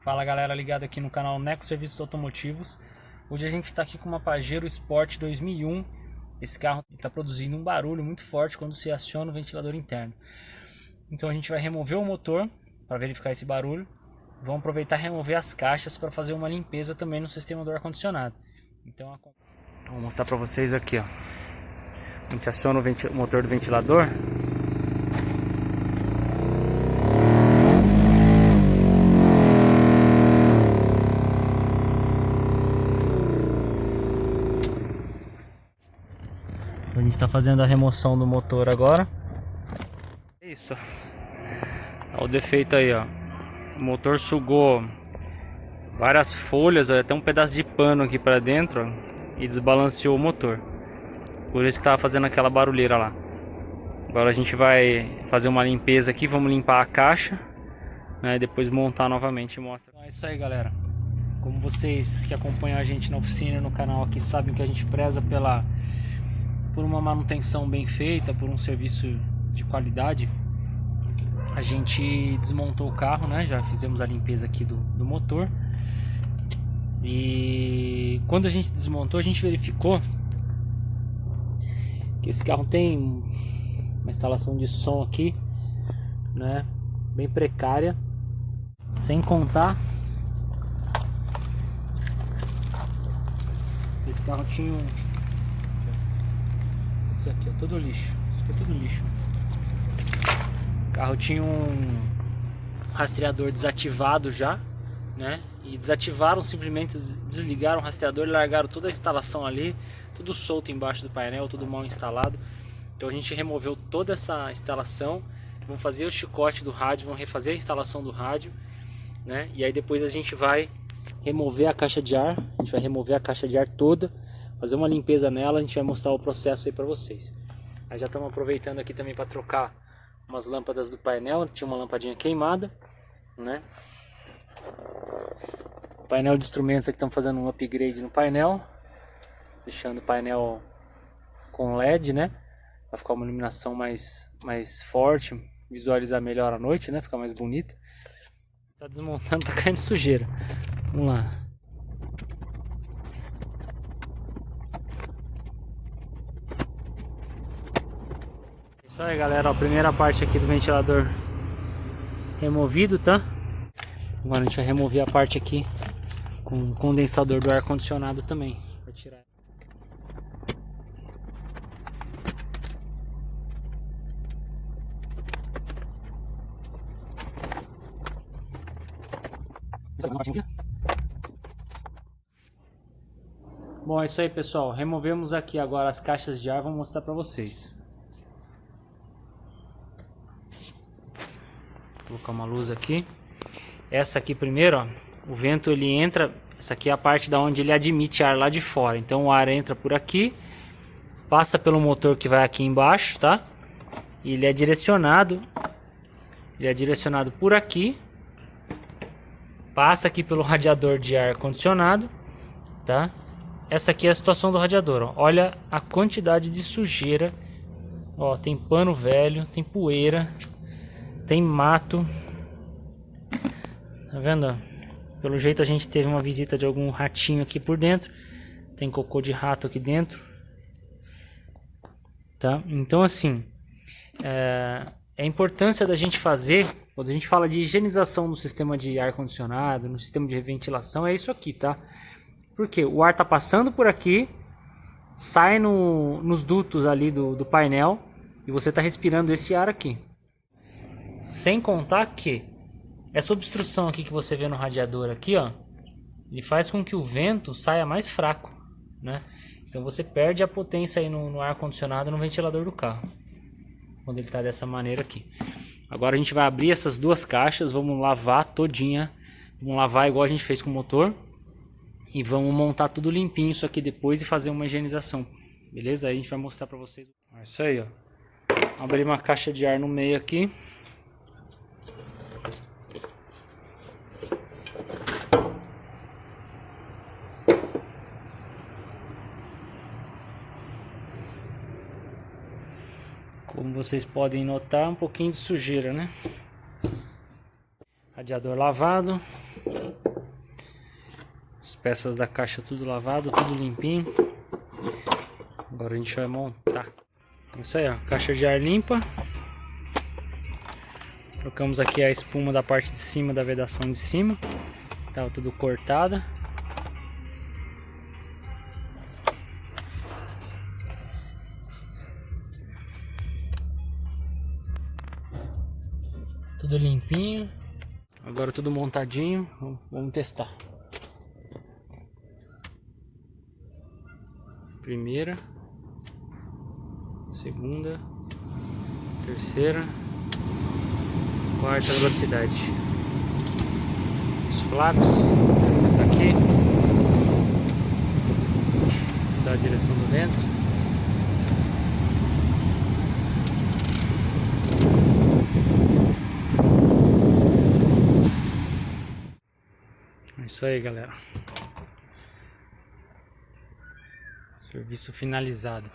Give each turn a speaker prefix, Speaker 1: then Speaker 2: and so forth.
Speaker 1: Fala galera, ligado aqui no canal Neco Serviços Automotivos. Hoje a gente está aqui com uma Pajero Sport 2001. Esse carro está produzindo um barulho muito forte quando se aciona o ventilador interno. Então a gente vai remover o motor para verificar esse barulho. Vamos aproveitar e remover as caixas para fazer uma limpeza também no sistema do ar-condicionado. Então vou mostrar para vocês aqui, ó. A gente aciona o motor do ventilador. A gente está fazendo a remoção do motor agora. Isso. Olha o defeito aí, ó. O motor sugou várias folhas, até um pedaço de pano aqui para dentro, ó, e desbalanceou o motor. Por isso que tava fazendo aquela barulheira lá. Agora a gente vai fazer uma limpeza aqui, vamos limpar a caixa, né, e depois montar novamente e mostra. Então é isso aí, galera. Como vocês que acompanham a gente na oficina, no canal aqui, sabem que a gente preza por uma manutenção bem feita, por um serviço de qualidade. A gente desmontou o carro, né? Já fizemos a limpeza aqui do motor. E quando a gente desmontou, a gente verificou que esse carro tem uma instalação de som aqui, né? Bem precária. Sem contar, esse carro tinha isso aqui é todo lixo. Isso aqui é tudo lixo. O carro tinha um rastreador desativado já, né? E desativaram, simplesmente desligaram o rastreador e largaram toda a instalação ali, tudo solto embaixo do painel, tudo mal instalado. Então a gente removeu toda essa instalação, vamos fazer o chicote do rádio, vamos refazer a instalação do rádio, né? E aí depois a gente vai remover a caixa de ar, a gente vai remover a caixa de ar toda, fazer uma limpeza nela, a gente vai mostrar o processo aí para vocês. Aí já estamos aproveitando aqui também para trocar umas lâmpadas do painel, tinha uma lampadinha queimada, né? O painel de instrumentos aqui, estamos fazendo um upgrade no painel, deixando o painel com LED, né? Vai ficar uma iluminação mais forte, visualizar melhor à noite, né? Ficar mais bonito. Tá desmontando, tá caindo sujeira. Vamos lá. Isso aí, galera, ó, a primeira parte aqui do ventilador removido, tá? Agora a gente vai remover a parte aqui com o condensador do ar condicionado também, para tirar. Bom, é isso aí, pessoal. Removemos aqui agora as caixas de ar, vou mostrar para vocês. Vou colocar uma luz aqui. Essa aqui primeiro, ó, o vento ele entra, essa aqui é a parte da onde ele admite ar lá de fora. Então o ar entra por aqui, passa pelo motor que vai aqui embaixo, tá? E ele é direcionado por aqui, passa aqui pelo radiador de ar condicionado, tá? Essa aqui é a situação do radiador, ó. Olha a quantidade de sujeira, ó, tem pano velho, tem poeira, tem mato. Tá vendo? Pelo jeito a gente teve uma visita de algum ratinho aqui por dentro. Tem cocô de rato aqui dentro. Tá? Então assim, a importância da gente fazer, quando a gente fala de higienização no sistema de ar condicionado, no sistema de ventilação, é isso aqui, tá? Porque o ar tá passando por aqui, sai nos dutos ali do painel e você tá respirando esse ar aqui. Sem contar que essa obstrução aqui que você vê no radiador aqui, ó, ele faz com que o vento saia mais fraco, né? Então você perde a potência aí no ar condicionado, no ventilador do carro, quando ele tá dessa maneira aqui. Agora a gente vai abrir essas duas caixas, vamos lavar todinha, vamos lavar igual a gente fez com o motor e vamos montar tudo limpinho isso aqui depois e fazer uma higienização, beleza? Aí a gente vai mostrar pra vocês. É isso aí, ó. Abrir uma caixa de ar no meio aqui. Como vocês podem notar, um pouquinho de sujeira, né? Radiador lavado. As peças da caixa tudo lavado, tudo limpinho. Agora a gente vai montar. Isso aí, ó, caixa de ar limpa. Trocamos aqui a espuma da parte de cima da vedação de cima. Tava tudo cortada. Tudo limpinho. Agora tudo montadinho. Vamos testar. Primeira, segunda, terceira, quarta velocidade. Os flaps, tá aqui. Da direção do vento. É isso aí, galera. Serviço finalizado.